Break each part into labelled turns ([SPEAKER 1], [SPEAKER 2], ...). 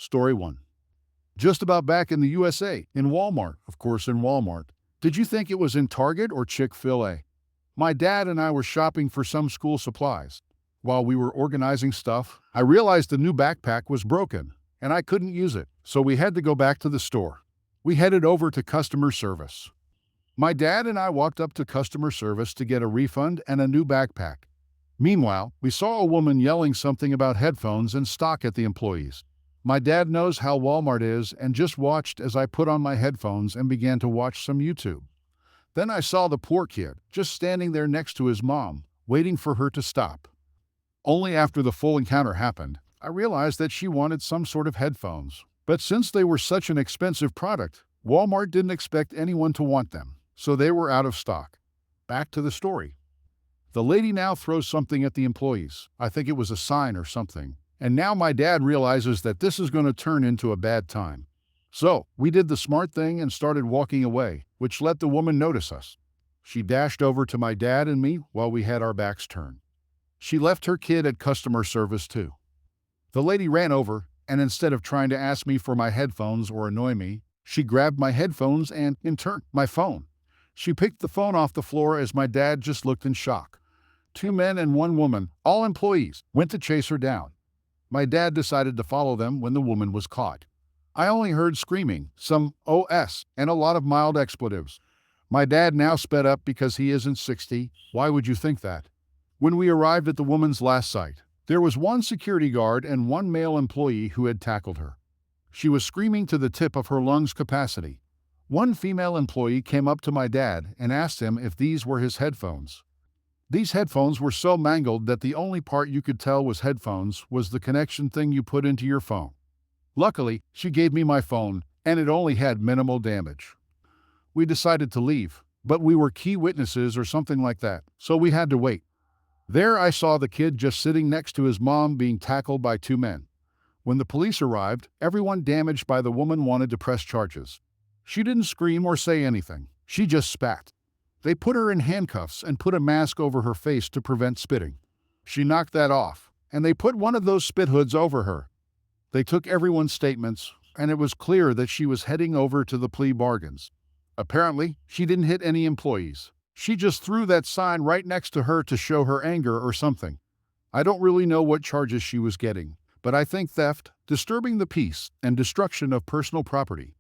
[SPEAKER 1] Story 1. Just about back in the USA, in Walmart, of course, in Walmart. Did you think it was in Target or Chick-fil-A? My dad and I were shopping for some school supplies. While we were organizing stuff, I realized the new backpack was broken, and I couldn't use it, so we had to go back to the store. We headed over to customer service. My dad and I walked up to customer service to get a refund and a new backpack. Meanwhile, we saw a woman yelling something about headphones and stock at the employees. My dad knows how Walmart is and just watched as I put on my headphones and began to watch some YouTube. Then I saw the poor kid, just standing there next to his mom, waiting for her to stop. Only after the full encounter happened, I realized that she wanted some sort of headphones. But since they were such an expensive product, Walmart didn't expect anyone to want them, so they were out of stock. Back to the story. The lady now throws something at the employees. I think it was a sign or something. And now my dad realizes that this is going to turn into a bad time. So, we did the smart thing and started walking away, which let the woman notice us. She dashed over to my dad and me while we had our backs turned. She left her kid at customer service too. The lady ran over, and instead of trying to ask me for my headphones or annoy me, she grabbed my headphones and, in turn, my phone. She picked the phone off the floor as my dad just looked in shock. 2 men and 1 woman, all employees, went to chase her down. My dad decided to follow them when the woman was caught. I only heard screaming, some OS, and a lot of mild expletives. My dad now sped up because he isn't 60. Why would you think that? When we arrived at the woman's last site, there was 1 security guard and 1 male employee who had tackled her. She was screaming to the tip of her lungs' capacity. 1 female employee came up to my dad and asked him if these were his headphones. These headphones were so mangled that the only part you could tell was headphones was the connection thing you put into your phone. Luckily, she gave me my phone, and it only had minimal damage. We decided to leave, but we were key witnesses or something like that, so we had to wait. There I saw the kid just sitting next to his mom being tackled by 2 men. When the police arrived, everyone damaged by the woman wanted to press charges. She didn't scream or say anything. She just spat. They put her in handcuffs and put a mask over her face to prevent spitting. She knocked that off, and they put one of those spit hoods over her. They took everyone's statements, and it was clear that she was heading over to the plea bargains. Apparently, she didn't hit any employees. She just threw that sign right next to her to show her anger or something. I don't really know what charges she was getting, but I think theft, disturbing the peace, and destruction of personal property.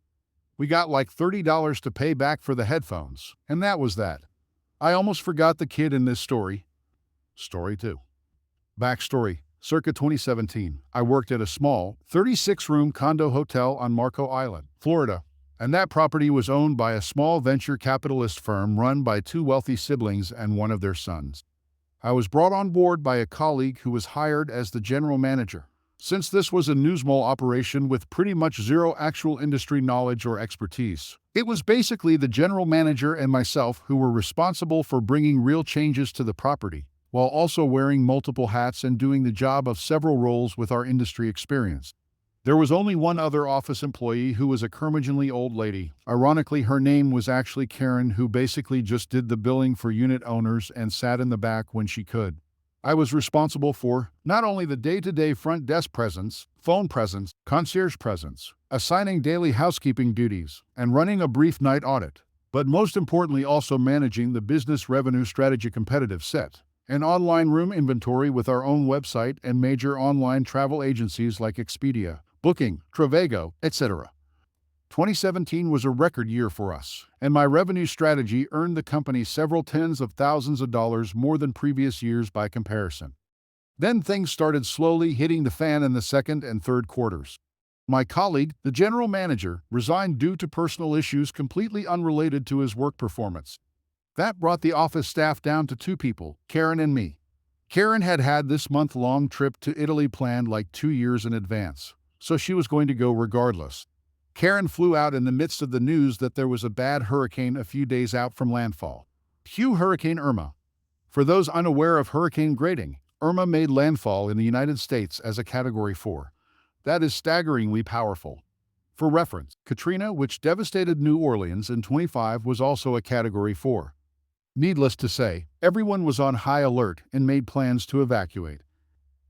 [SPEAKER 1] We got like $30 to pay back for the headphones, and that was that. I almost forgot the kid in this story. Story 2. Backstory. Circa 2017, I worked at a small, 36-room condo hotel on Marco Island, Florida, and that property was owned by a small venture capitalist firm run by 2 wealthy siblings and 1 of their sons. I was brought on board by a colleague who was hired as the general manager. Since this was a newsmall operation with pretty much 0 actual industry knowledge or expertise, it was basically the general manager and myself who were responsible for bringing real changes to the property, while also wearing multiple hats and doing the job of several roles with our industry experience. There was only 1 other office employee who was a curmudgeonly old lady. Ironically, her name was actually Karen, who basically just did the billing for unit owners and sat in the back when she could. I was responsible for not only the day-to-day front desk presence, phone presence, concierge presence, assigning daily housekeeping duties, and running a brief night audit, but most importantly also managing the business revenue strategy competitive set, an online room inventory with our own website and major online travel agencies like Expedia, Booking, Trivago, etc. 2017 was a record year for us, and my revenue strategy earned the company several tens of thousands of dollars more than previous years by comparison. Then things started slowly hitting the fan in the second and third quarters. My colleague, the general manager, resigned due to personal issues completely unrelated to his work performance. That brought the office staff down to 2 people, Karen and me. Karen had had this month-long trip to Italy planned like 2 years in advance, so she was going to go regardless. Karen flew out in the midst of the news that there was a bad hurricane a few days out from landfall. Cue Hurricane Irma. For those unaware of hurricane grading, Irma made landfall in the United States as a Category 4. That is staggeringly powerful. For reference, Katrina, which devastated New Orleans in 25, was also a Category 4. Needless to say, everyone was on high alert and made plans to evacuate.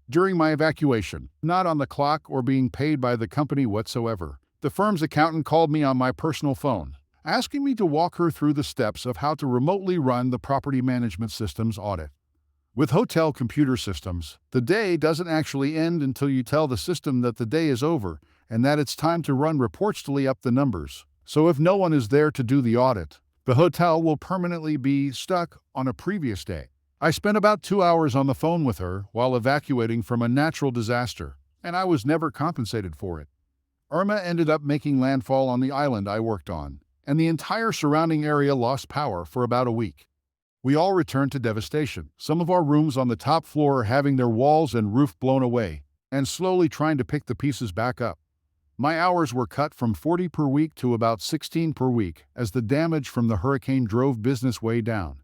[SPEAKER 1] during my evacuation, not on the clock or being paid by the company whatsoever. The firm's accountant called me on my personal phone, asking me to walk her through the steps of how to remotely run the property management systems audit. With hotel computer systems, the day doesn't actually end until you tell the system that the day is over and that it's time to run reports to tally up the numbers. So if no one is there to do the audit, the hotel will permanently be stuck on a previous day. I spent about 2 hours on the phone with her while evacuating from a natural disaster, and I was never compensated for it. Irma ended up making landfall on the island I worked on, and the entire surrounding area lost power for about a week. We all returned to devastation, some of our rooms on the top floor having their walls and roof blown away, and slowly trying to pick the pieces back up. My hours were cut from 40 per week to about 16 per week as the damage from the hurricane drove business way down.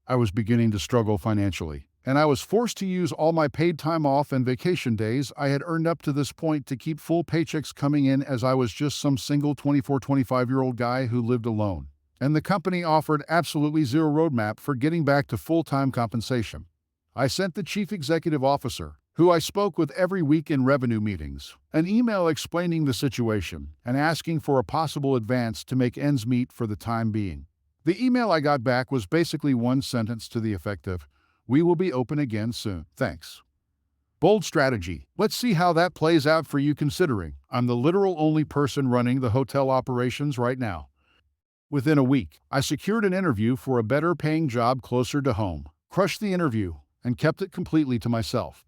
[SPEAKER 1] I was beginning to struggle financially, and I was forced to use all my paid time off and vacation days I had earned up to this point to keep full paychecks coming in, as I was just some single 25-year-old guy who lived alone. And the company offered absolutely zero roadmap for getting back to full-time compensation. I sent the chief executive officer, who I spoke with every week in revenue meetings, an email explaining the situation and asking for a possible advance to make ends meet for the time being. The email I got back was basically one sentence to the effect of, "We will be open again soon, thanks." Bold strategy. Let's see how that plays out for you, considering I'm the literal only person running the hotel operations right now. Within a week, I secured an interview for a better-paying job closer to home, crushed the interview, and kept it completely to myself.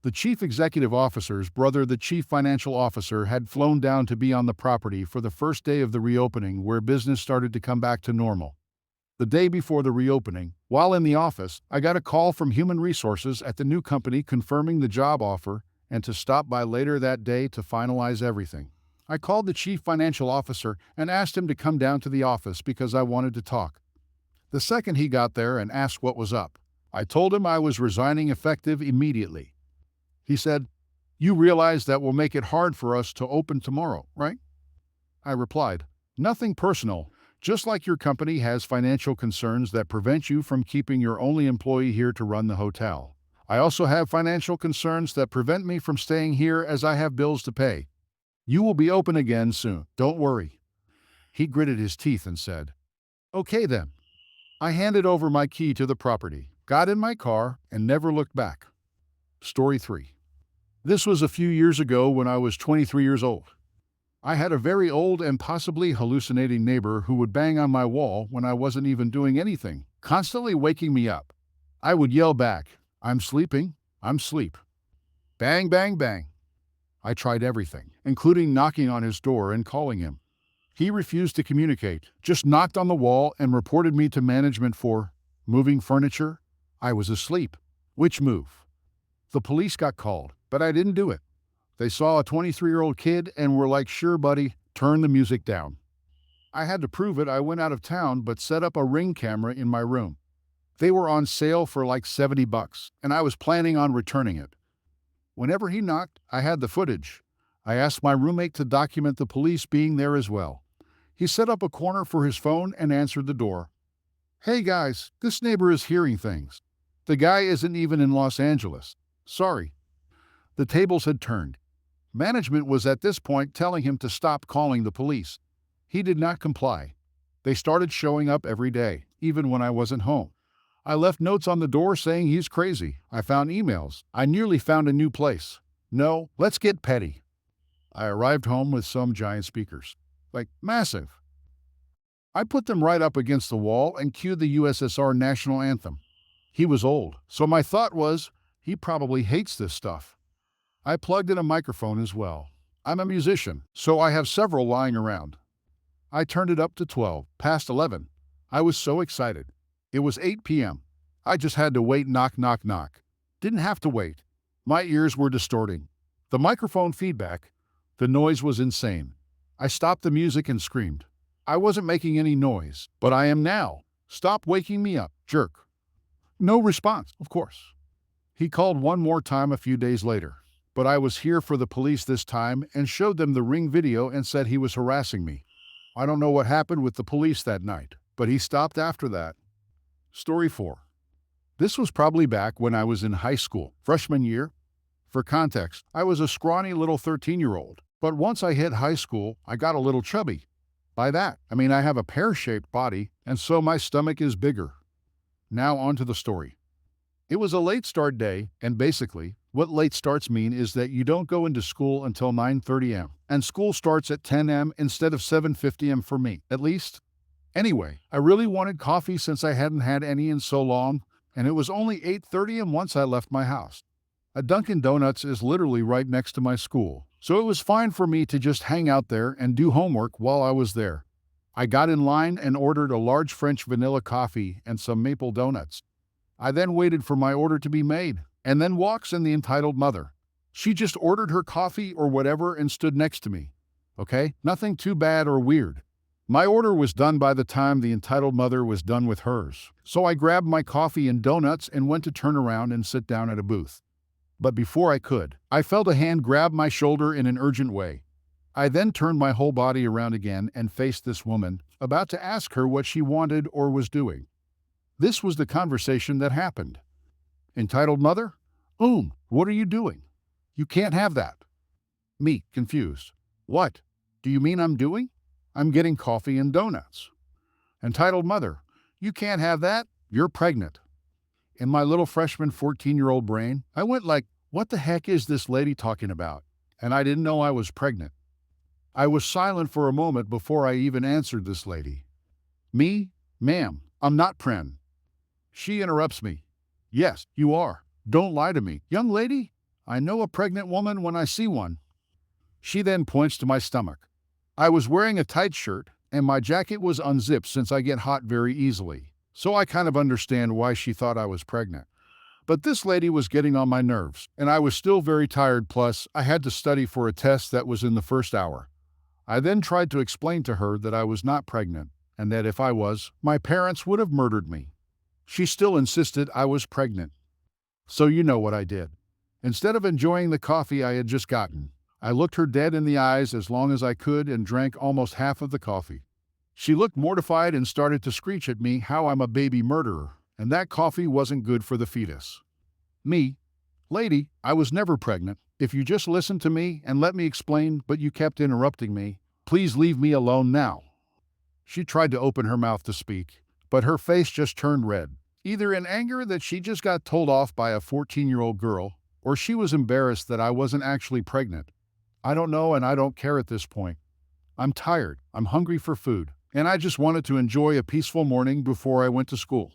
[SPEAKER 1] The chief executive officer's brother, the chief financial officer, had flown down to be on the property for the first day of the reopening, where business started to come back to normal. The day before the reopening, while in the office, I got a call from Human Resources at the new company confirming the job offer and to stop by later that day to finalize everything. I called the chief financial officer and asked him to come down to the office because I wanted to talk. The second he got there and asked what was up, I told him I was resigning effective immediately. He said, "You realize that will make it hard for us to open tomorrow, right?" I replied, "Nothing personal, just like your company has financial concerns that prevent you from keeping your only employee here to run the hotel. I also have financial concerns that prevent me from staying here as I have bills to pay. You will be open again soon, don't worry." He gritted his teeth and said, "Okay then." I handed over my key to the property, got in my car, and never looked back. Story 3. This was a few years ago when I was 23 years old. I had a very old and possibly hallucinating neighbor who would bang on my wall when I wasn't even doing anything, constantly waking me up. I would yell back, "I'm sleeping, I'm asleep." Bang, bang, bang. I tried everything, including knocking on his door and calling him. He refused to communicate, just knocked on the wall and reported me to management for moving furniture. I was asleep. Which move? The police got called, but I didn't do it. They saw a 23-year-old kid and were like, "Sure, buddy, turn the music down." I had to prove it. I went out of town but set up a Ring camera in my room. They were on sale for like $70, and I was planning on returning it. Whenever he knocked, I had the footage. I asked my roommate to document the police being there as well. He set up a corner for his phone and answered the door. "Hey guys, this neighbor is hearing things. The guy isn't even in Los Angeles. Sorry." The tables had turned. Management was at this point telling him to stop calling the police. He did not comply. They started showing up every day, even when I wasn't home. I left notes on the door saying he's crazy. I found emails. I nearly found a new place. No, let's get petty. I arrived home with some giant speakers. Like, massive. I put them right up against the wall and cued the USSR national anthem. He was old, so my thought was, he probably hates this stuff. I plugged in a microphone as well. I'm a musician, so I have several lying around. I turned it up to 12, past 11. I was so excited. It was 8 p.m. I just had to wait, knock, knock, knock. Didn't have to wait. My ears were distorting. The microphone feedback, the noise was insane. I stopped the music and screamed. I wasn't making any noise, but I am now. Stop waking me up, jerk. No response, of course. He called one more time a few days later, but I was here for the police this time and showed them the Ring video and said he was harassing me. I don't know what happened with the police that night, but he stopped after that. Story 4. This was probably back when I was in high school, freshman year. For context, I was a scrawny little 13-year-old, but once I hit high school, I got a little chubby. By that, I mean I have a pear-shaped body, and so my stomach is bigger. Now on to the story. It was a late start day, and basically, what late starts mean is that you don't go into school until 9:30 a.m., and school starts at 10 a.m. instead of 7:50 a.m. for me, at least. Anyway, I really wanted coffee since I hadn't had any in so long, and it was only 8:30 a.m. once I left my house. A Dunkin' Donuts is literally right next to my school, so it was fine for me to just hang out there and do homework while I was there. I got in line and ordered a large French vanilla coffee and some maple donuts. I then waited for my order to be made, and then walks in the entitled mother. She just ordered her coffee or whatever and stood next to me. Okay, nothing too bad or weird. My order was done by the time the entitled mother was done with hers, so I grabbed my coffee and donuts and went to turn around and sit down at a booth. But before I could, I felt a hand grab my shoulder in an urgent way. I then turned my whole body around again and faced this woman, about to ask her what she wanted or was doing. This was the conversation that happened. Entitled mother? What are you doing? You can't have that. Me, confused. What? Do you mean I'm doing? I'm getting coffee and donuts. Entitled mother, you can't have that. You're pregnant. In my little freshman 14-year-old brain, I went like, what the heck is this lady talking about? And I didn't know I was pregnant. I was silent for a moment before I even answered this lady. Me? Ma'am, I'm not pren. She interrupts me. Yes, you are. Don't lie to me. Young lady, I know a pregnant woman when I see one. She then points to my stomach. I was wearing a tight shirt, and my jacket was unzipped since I get hot very easily, so I kind of understand why she thought I was pregnant. But this lady was getting on my nerves, and I was still very tired, plus I had to study for a test that was in the first hour. I then tried to explain to her that I was not pregnant, and that if I was, my parents would have murdered me. She still insisted I was pregnant. So you know what I did. Instead of enjoying the coffee I had just gotten, I looked her dead in the eyes as long as I could and drank almost half of the coffee. She looked mortified and started to screech at me how I'm a baby murderer, and that coffee wasn't good for the fetus. Me? Lady, I was never pregnant. If you just listened to me and let me explain, but you kept interrupting me, please leave me alone now. She tried to open her mouth to speak, but her face just turned red, either in anger that she just got told off by a 14-year-old girl, or she was embarrassed that I wasn't actually pregnant. I don't know, and I don't care at this point. I'm tired, I'm hungry for food, and I just wanted to enjoy a peaceful morning before I went to school.